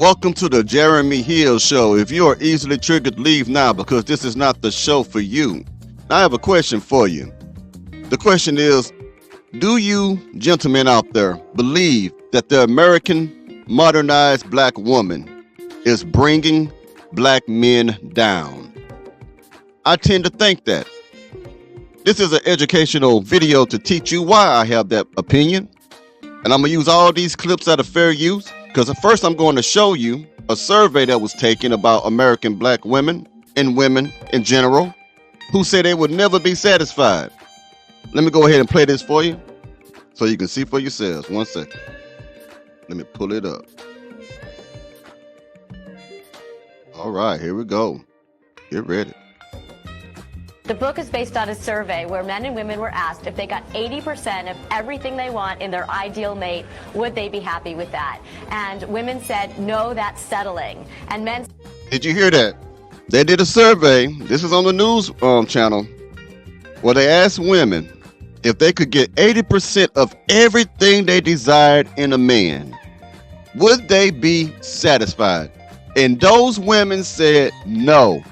Welcome to the Jeremy Hill Show. If you are easily triggered, leave now because this is not the show for you. I have a question for you. The question is, do you gentlemen out there believe that the American modernized black woman is bringing black men down? I tend to think that. This is an educational video to teach you why I have that opinion. And I'm going to use all these clips out of fair use. Because at first I'm going to show you a survey that was taken about American black women and women in general who say they would never be satisfied. Let me go ahead and play this for you so you can see for yourselves. 1 second. Let me pull it up. All right, here we go. Get ready. The book is based on a survey where men and women were asked if they got 80% of everything they want in their ideal mate, would they be happy with that? And women said, no, that's settling. And men... Did you hear that? They did a survey. This is on the news channel where they asked women if they could get 80% of everything they desired in a man, would they be satisfied? And those women said no.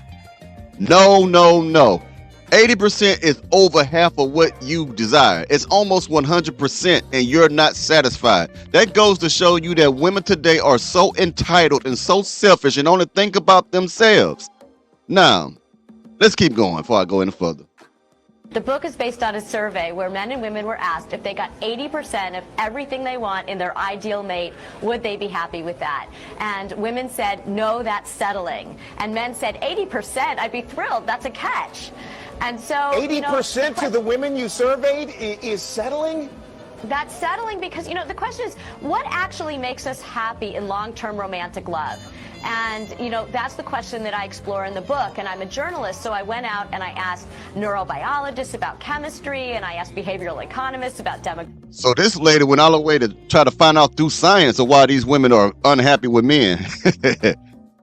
No, no, no. 80% is over half of what you desire. It's almost 100% and you're not satisfied. That goes to show you that women today are so entitled and so selfish and only think about themselves. Now, let's keep going before I go any further. The book is based on a survey where men and women were asked if they got 80% of everything they want in their ideal mate, would they be happy with that? And women said, no, that's settling. And men said, 80%, I'd be thrilled, that's a catch. And so 80% to the women you surveyed is settling? That's settling because, the question is, what actually makes us happy in long-term romantic love? And, that's the question that I explore in the book. And I'm a journalist, so I went out and I asked neurobiologists about chemistry, and I asked behavioral economists about demographics. So this lady went all the way to try to find out through science of why these women are unhappy with men.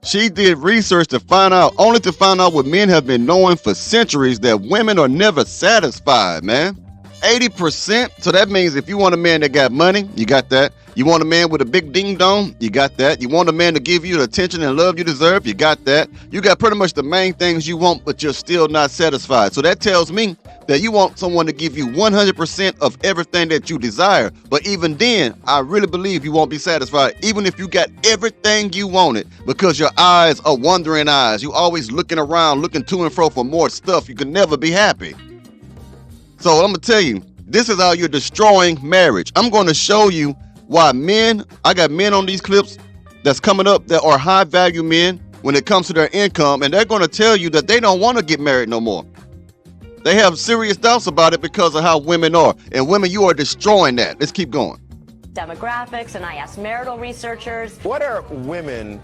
She did research to find out, only to find out what men have been knowing for centuries, that women are never satisfied, man. 80%. So that means if you want a man that got money, you got that. You want a man with a big ding dong, you got that. You want a man to give you the attention and love you deserve, you got that. You got pretty much the main things you want, but you're still not satisfied. So that tells me that you want someone to give you 100% of everything that you desire. But even then, I really believe you won't be satisfied, even if you got everything you wanted, because your eyes are wandering eyes. You always looking around, looking to and fro for more stuff. You can never be happy. So I'm going to tell you, this is how you're destroying marriage. I'm going to show you why men, I got men on these clips that's coming up that are high value men when it comes to their income, and they're going to tell you that they don't want to get married no more. They have serious doubts about it because of how women are. And women, you are destroying that. Let's keep going. Demographics, and I asked marital researchers. What are women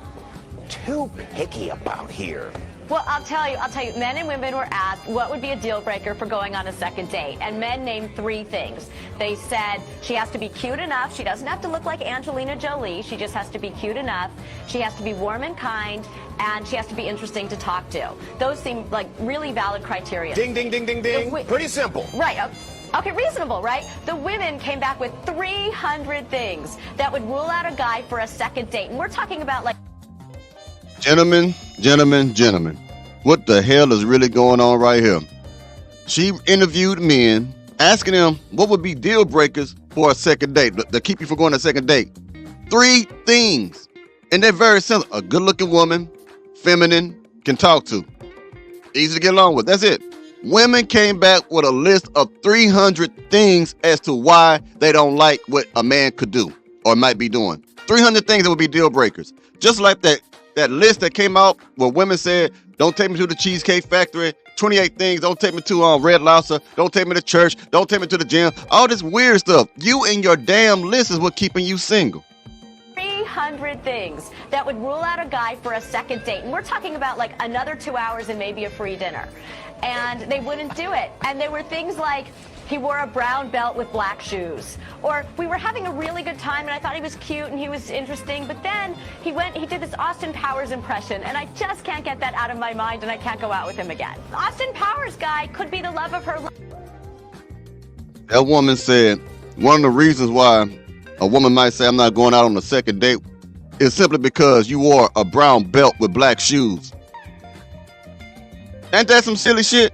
too picky about here? Well, I'll tell you, men and women were asked what would be a deal breaker for going on a second date. And men named 3 things. They said she has to be cute enough. She doesn't have to look like Angelina Jolie. She just has to be cute enough. She has to be warm and kind. And she has to be interesting to talk to. Those seem like really valid criteria. Ding, ding, ding, ding, ding. Pretty simple. Right. Okay, reasonable, right? The women came back with 300 things that would rule out a guy for a second date. And we're talking about like... Gentlemen, what the hell is really going on right here? She interviewed men, asking them what would be deal breakers for a second date, to keep you from going on a second date. 3 things. And they're very simple. A good-looking woman, feminine, can talk to. Easy to get along with. That's it. Women came back with a list of 300 things as to why they don't like what a man could do or might be doing. 300 things that would be deal breakers. Just like that list that came out where women said, don't take me to the Cheesecake Factory, 28 things, don't take me to Red Lobster, don't take me to church, don't take me to the gym, all this weird stuff. You and your damn list is what keeping you single. 300 things that would rule out a guy for a second date. And we're talking about like another 2 hours and maybe a free dinner. And they wouldn't do it. And there were things like, he wore a brown belt with black shoes. Or we were having a really good time and I thought he was cute and he was interesting, but then he did this Austin Powers impression and I just can't get that out of my mind and I can't go out with him again. Austin Powers guy could be the love of her life. That woman said one of the reasons why a woman might say, I'm not going out on a second date is simply because you wore a brown belt with black shoes. Ain't that some silly shit?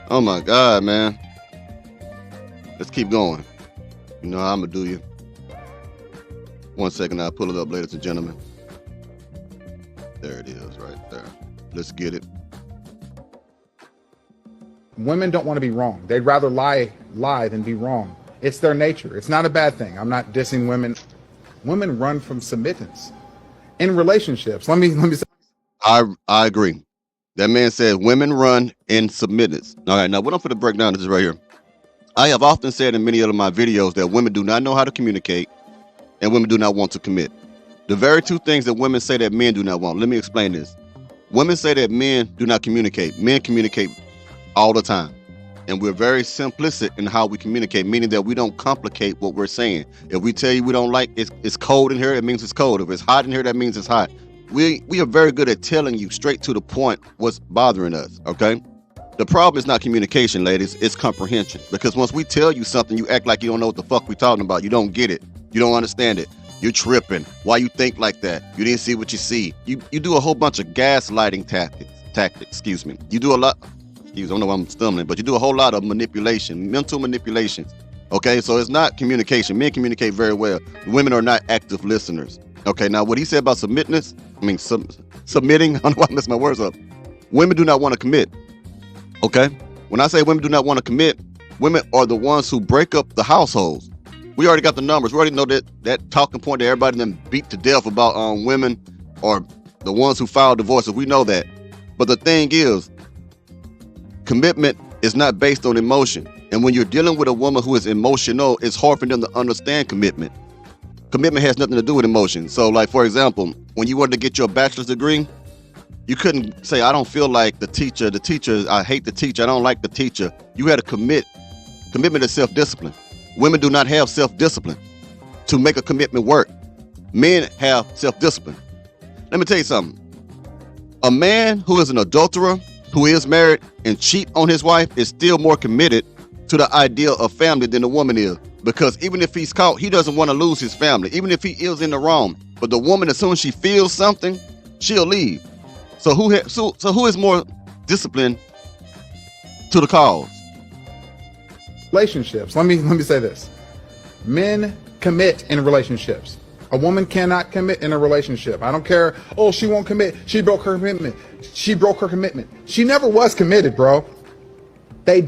Oh my God, man. Let's keep going. You know how I'm gonna do you. 1 second, I'll pull it up, ladies and gentlemen. There it is, right there. Let's get it. Women don't want to be wrong. They'd rather lie than be wrong. It's their nature. It's not a bad thing. I'm not dissing women. Women run from submittance in relationships. Let me say. I agree. That man said women run in submittance. All right, now what I'm going to break down is right here. I have often said in many of my videos that women do not know how to communicate and women do not want to commit. The very two things that women say that men do not want. Let me explain this. Women say that men do not communicate. Men communicate all the time. And we're very simplistic in how we communicate, meaning that we don't complicate what we're saying. If we tell you we don't like it's cold in here, it means it's cold. If it's hot in here, that means it's hot. We are very good at telling you straight to the point what's bothering us, okay? The problem is not communication, ladies, it's comprehension. Because once we tell you something, you act like you don't know what the fuck we're talking about. You don't get it. You don't understand it. You're tripping. Why you think like that? You didn't see what you see. You do a whole bunch of gaslighting tactics, excuse me. You do a lot, I don't know why I'm stumbling, but you do a whole lot of manipulation, mental manipulations. Okay, so it's not communication. Men communicate very well. Women are not active listeners. Okay, now what he said about submitting, I don't know why I messed my words up. Women do not want to commit. Okay, when I say women do not want to commit, women are the ones who break up the households. We already got the numbers. We already know that talking point that everybody then beat to death about women are the ones who file divorces. We know that. But the thing is, commitment is not based on emotion. And when you're dealing with a woman who is emotional, it's hard for them to understand commitment. Commitment has nothing to do with emotion. So like, for example, when you wanted to get your bachelor's degree, you couldn't say, I don't feel like the teacher, I hate the teacher, I don't like the teacher. You had to commit. Commitment is self-discipline. Women do not have self-discipline to make a commitment work. Men have self-discipline. Let me tell you something. A man who is an adulterer, who is married and cheat on his wife is still more committed to the idea of family than the woman is. Because even if he's caught, he doesn't want to lose his family, even if he is in the wrong. But the woman, as soon as she feels something, she'll leave. So who is more disciplined to the cause? Relationships. Let me say this. Men commit in relationships. A woman cannot commit in a relationship. I don't care. Oh, she won't commit. She broke her commitment. She broke her commitment. She never was committed, bro. They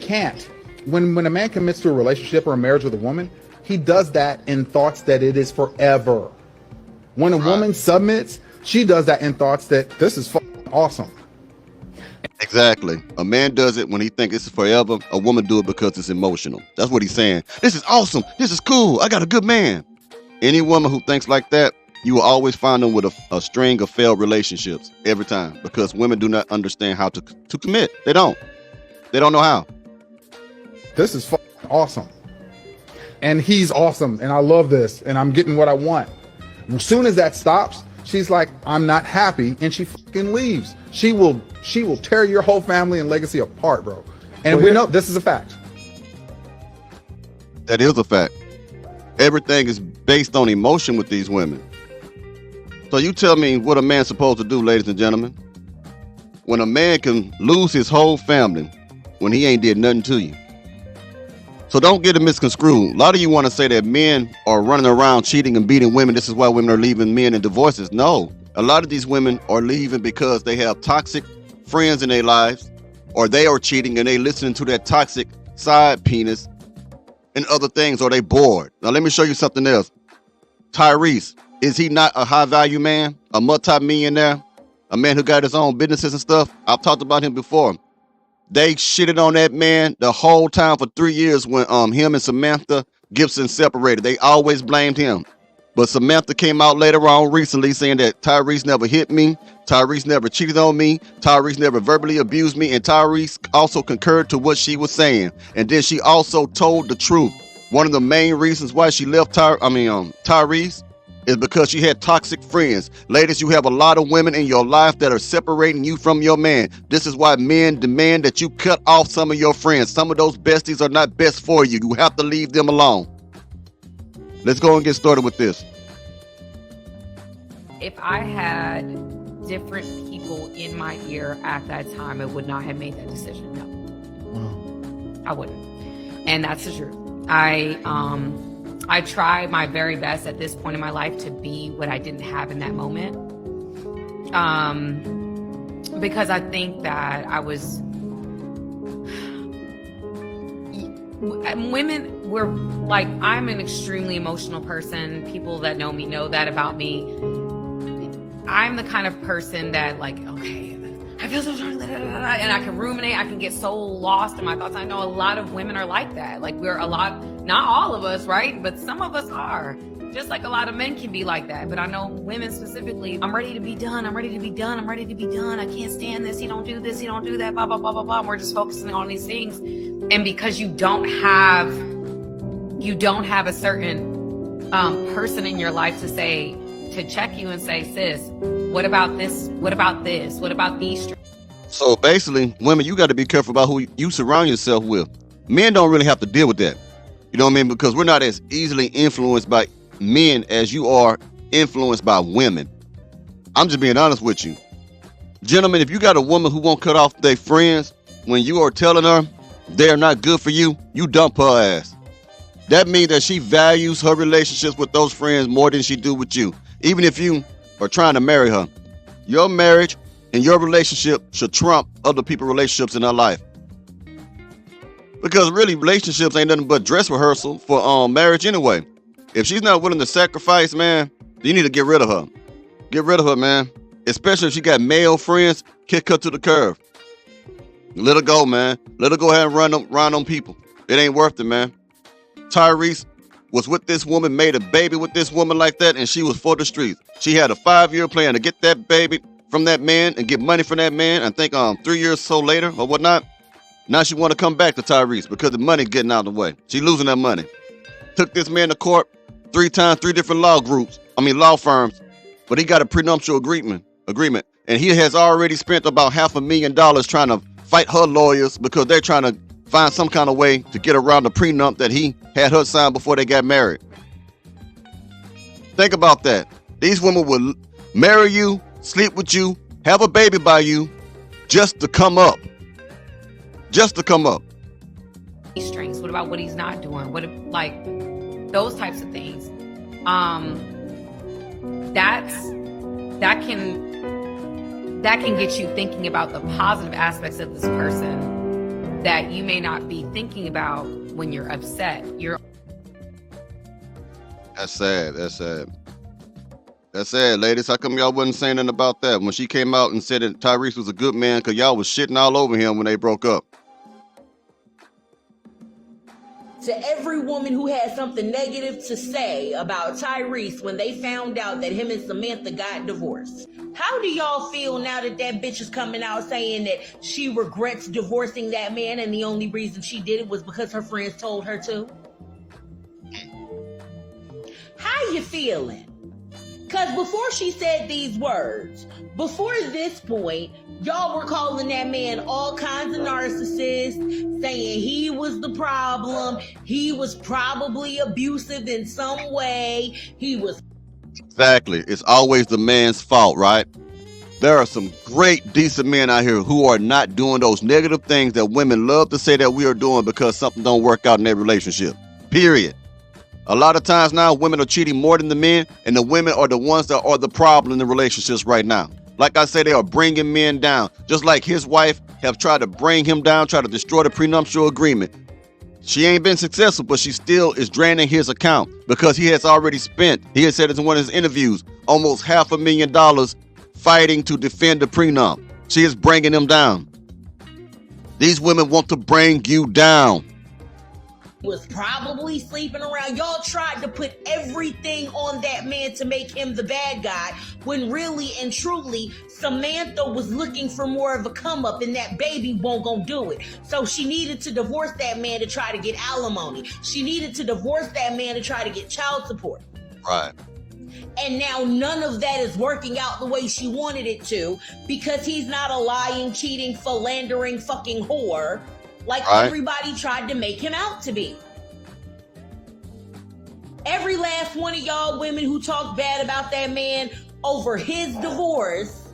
can't. When a man commits to a relationship or a marriage with a woman, he does that in thoughts that it is forever. When a woman submits, she does that in thoughts that this is awesome. Exactly. A man does it when he thinks it's forever. A woman do it because it's emotional. That's what he's saying. This is awesome. This is cool. I got a good man. Any woman who thinks like that, you will always find them with a string of failed relationships every time, because women do not understand how to commit. They don't know how. This is awesome. And he's awesome. And I love this. And I'm getting what I want. As soon as that stops, she's like, I'm not happy. And she fucking leaves. She will tear your whole family and legacy apart, bro. And we know this is a fact. That is a fact. Everything is based on emotion with these women. So you tell me what a man's supposed to do, ladies and gentlemen. When a man can lose his whole family when he ain't did nothing to you. So don't get it misconstrued. A lot of you want to say that men are running around cheating and beating women. This is why women are leaving men in divorces. No, a lot of these women are leaving because they have toxic friends in their lives, or they are cheating and they listening to that toxic side penis and other things, or they bored. Now let me show you something else. Tyrese, is he not a high value man, a multi-millionaire, a man who got his own businesses and stuff? I've talked about him before. They shitted on that man the whole time for 3 years when him and Samantha Gibson separated. They always blamed him. But Samantha came out later on recently saying that Tyrese never hit me, Tyrese never cheated on me, Tyrese never verbally abused me, and Tyrese also concurred to what she was saying. And then she also told the truth. One of the main reasons why she left Tyrese is because she had toxic friends. Ladies, you have a lot of women in your life that are separating you from your man. This is why men demand that you cut off some of your friends. Some of those besties are not best for you. You have to leave them alone. Let's go and get started with this. if I had different people in my ear at that time, I would not have made that decision. No, I wouldn't. And that's the truth. I try my very best at this point in my life to be what I didn't have in that moment. Because I think that women were like, I'm an extremely emotional person. People that know me know that about me. I'm the kind of person that like, okay, I feel so strong, and I can ruminate, I can get so lost in my thoughts. I know a lot of women are like that. Like we're a lot, not all of us, right? But some of us are. Just like a lot of men can be like that. But I know women specifically, I'm ready to be done. I'm ready to be done. I'm ready to be done. I can't stand this. He don't do this. He don't do that. Blah, blah, blah, blah, blah. And we're just focusing on these things. And because you don't have a certain person in your life to say, to check you and say, sis, what about this? What about this? What about these? So basically, women, you got to be careful about who you surround yourself with. Men don't really have to deal with that. You know what I mean? Because we're not as easily influenced by men as you are influenced by women. I'm just being honest with you. Gentlemen, if you got a woman who won't cut off their friends when you are telling her they're not good for you, you dump her ass. That means that she values her relationships with those friends more than she do with you. Even if you are trying to marry her, your marriage and your relationship should trump other people's relationships in her life. Because really, relationships ain't nothing but dress rehearsal for marriage anyway. If she's not willing to sacrifice, man, you need to get rid of her. Get rid of her, man. Especially if she got male friends, kick her to the curb. Let her go, man. Let her go ahead and run on people. It ain't worth it, man. Tyrese was with this woman, made a baby with this woman like that, and she was for the streets. She had a 5-year plan to get that baby from that man and get money from that man. I think 3 years or so later or whatnot. Now she want to come back to Tyrese because the money getting out of the way. She losing that money. Took this man to court 3 times, 3 different law firms, but he got a prenuptial agreement, and he has already spent about $500,000 trying to fight her lawyers because they're trying to find some kind of way to get around the prenup that he had her sign before they got married. Think about that. These women will marry you, sleep with you, have a baby by you, just to come up. Just to come up. Strengths. What about what he's not doing? What, like, those types of things. That can get you thinking about the positive aspects of this person that you may not be thinking about when you're upset. That's sad. That's sad. That's sad, ladies. How come y'all wasn't saying nothing about that when she came out and said that Tyrese was a good man because y'all was shitting all over him when they broke up? To every woman who had something negative to say about Tyrese when they found out that him and Samantha got divorced. How do y'all feel now that that bitch is coming out saying that she regrets divorcing that man and the only reason she did it was because her friends told her to? How you feeling? Because before she said these words, before this point, y'all were calling that man all kinds of narcissists, saying he was the problem, he was probably abusive in some way, he was... Exactly. It's always the man's fault, right? There are some great, decent men out here who are not doing those negative things that women love to say that we are doing because something don't work out in their relationship. Period. A lot of times now, women are cheating more than the men, and the women are the ones that are the problem in the relationships right now. Like I said, they are bringing men down. Just like his wife have tried to bring him down, try to destroy the prenuptial agreement. She ain't been successful, but she still is draining his account because he has already spent, he has said in one of his interviews, almost $500,000 fighting to defend the prenup. She is bringing him down. These women want to bring you down. Was probably sleeping around. Y'all tried to put everything on that man to make him the bad guy, when really and truly Samantha was looking for more of a come up, and that baby won't gonna do it. So she needed to divorce that man to try to get alimony. She needed to divorce that man to try to get child support. Right. And now none of that is working out the way she wanted it to, because he's not a lying, cheating, philandering fucking whore like everybody tried to make him out to be. Every last one of y'all women who talk bad about that man over his divorce,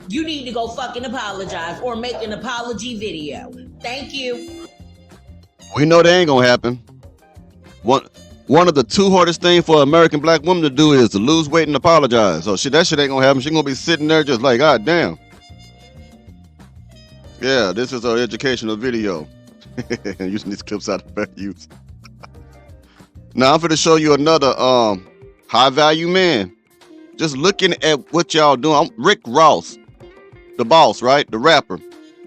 you need to go fucking apologize or make an apology video. Thank you. We know that ain't gonna happen. One of the two hardest things for an American black woman to do is to lose weight and apologize. So that shit ain't gonna happen. She gonna be sitting there just like, God damn. Yeah, this is our educational video. Using these clips out of fair use. Now I'm gonna show you another high value man. Just looking at what y'all doing. I'm Rick Ross, the boss, right? The rapper.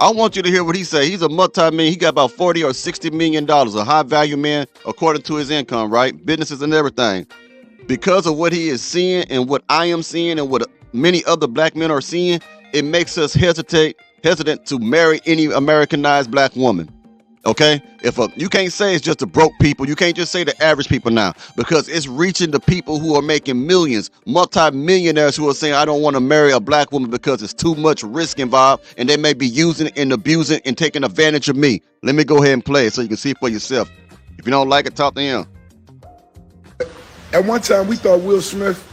I want you to hear what he say. He's a multi-million. He got about 40 or 60 million dollars, a high value man according to his income, right? Businesses and everything. Because of what he is seeing and what I am seeing and what many other black men are seeing, it makes us hesitant to marry any Americanized black woman. Okay, you can't say it's just the broke people. You can't just say the average people now, because it's reaching the people who are making millions, multi-millionaires who are saying, I don't want to marry a black woman because it's too much risk involved, and they may be using and abusing and taking advantage of me. Let me go ahead and play it so you can see for yourself. If you don't like it, talk to him. At one time, we thought Will Smith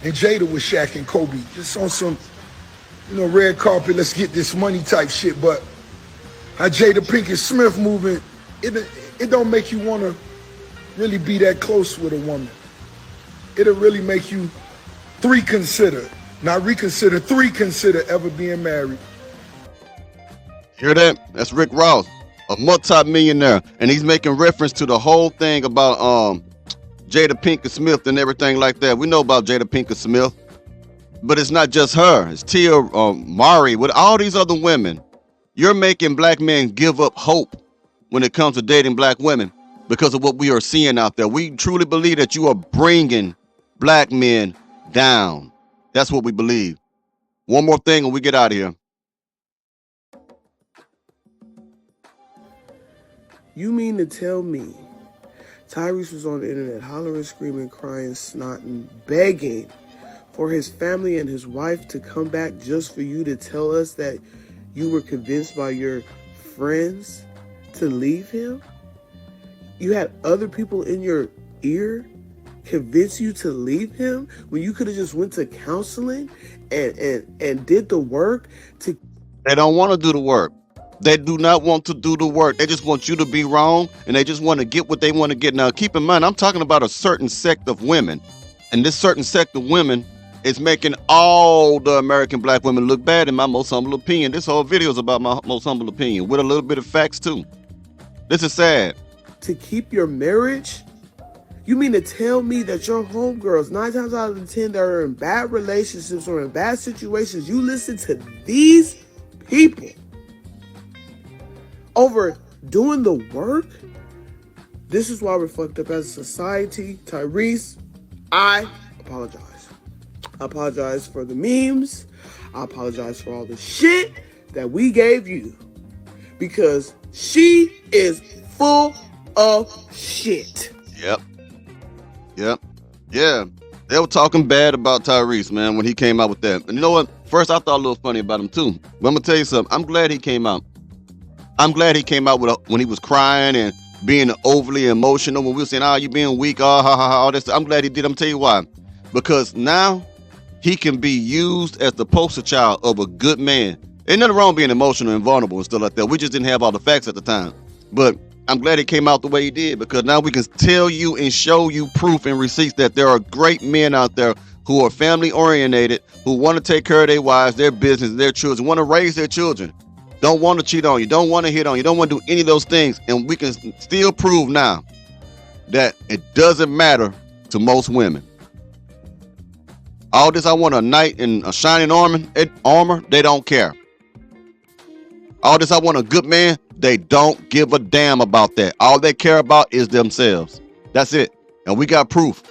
and Jada was Shaq and Kobe, just on some, red carpet, let's get this money type shit, but how Jada Pinkett Smith moving, it don't make you want to really be that close with a woman. It'll really make you consider ever being married. Hear that? That's Rick Ross, a multi-millionaire, and he's making reference to the whole thing about Jada Pinkett Smith and everything like that. We know about Jada Pinkett Smith, but it's not just her. It's Tia Mowry, with all these other women. You're making black men give up hope when it comes to dating black women because of what we are seeing out there. We truly believe that you are bringing black men down. That's what we believe. One more thing and we get out of here. You mean to tell me Tyrese was on the internet hollering, screaming, crying, snotting, begging for his family and his wife to come back just for you to tell us that you were convinced by your friends to leave him? You had other people in your ear convince you to leave him when you could have just went to counseling and did the work to... They don't want to do the work. They do not want to do the work. They just want you to be wrong, and they just want to get what they want to get. Now, keep in mind, I'm talking about a certain sect of women, and this certain sect of women is making all the American black women look bad, in my most humble opinion. This whole video is about my most humble opinion, with a little bit of facts, too. This is sad. To keep your marriage? You mean to tell me that your homegirls, 9 times out of 10, that are in bad relationships or in bad situations, you listen to these people over doing the work? This is why we're fucked up as a society. Tyrese, I apologize. I apologize for the memes. I apologize for all the shit that we gave you, because she is full of shit. Yep. Yeah. They were talking bad about Tyrese, man, when he came out with that. And you know what? First, I thought a little funny about him, too. But I'm going to tell you something. I'm glad he came out. I'm glad he came out when he was crying and being overly emotional. When we were saying, you being weak, all this. I'm glad he did. I'm going to tell you why. Because now he can be used as the poster child of a good man. Ain't nothing wrong being emotional and vulnerable and stuff like that. We just didn't have all the facts at the time. But I'm glad he came out the way he did, because now we can tell you and show you proof and receipts that there are great men out there who are family oriented, who want to take care of their wives, their business, their children, want to raise their children, don't want to cheat on you, don't want to hit on you, don't want to do any of those things. And we can still prove now that it doesn't matter to most women. All this, I want a knight in a shining armor, they don't care. All this, I want a good man, they don't give a damn about that. All they care about is themselves. That's it. And we got proof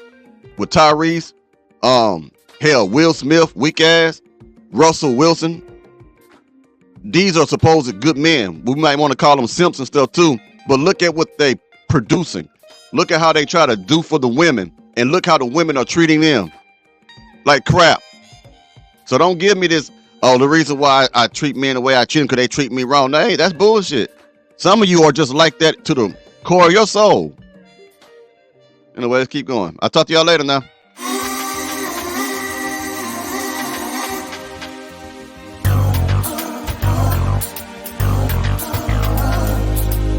with Tyrese, Will Smith, weak ass, Russell Wilson. These are supposed good men. We might want to call them simps and stuff too, but look at what they producing. Look at how they try to do for the women, and look how the women are treating them like crap. So don't give me this, the reason why I treat men the way I treat them because they treat me wrong. Hey, that's bullshit. Some of you are just like that to the core of your soul. Anyway, let's keep going. I'll talk to y'all later now.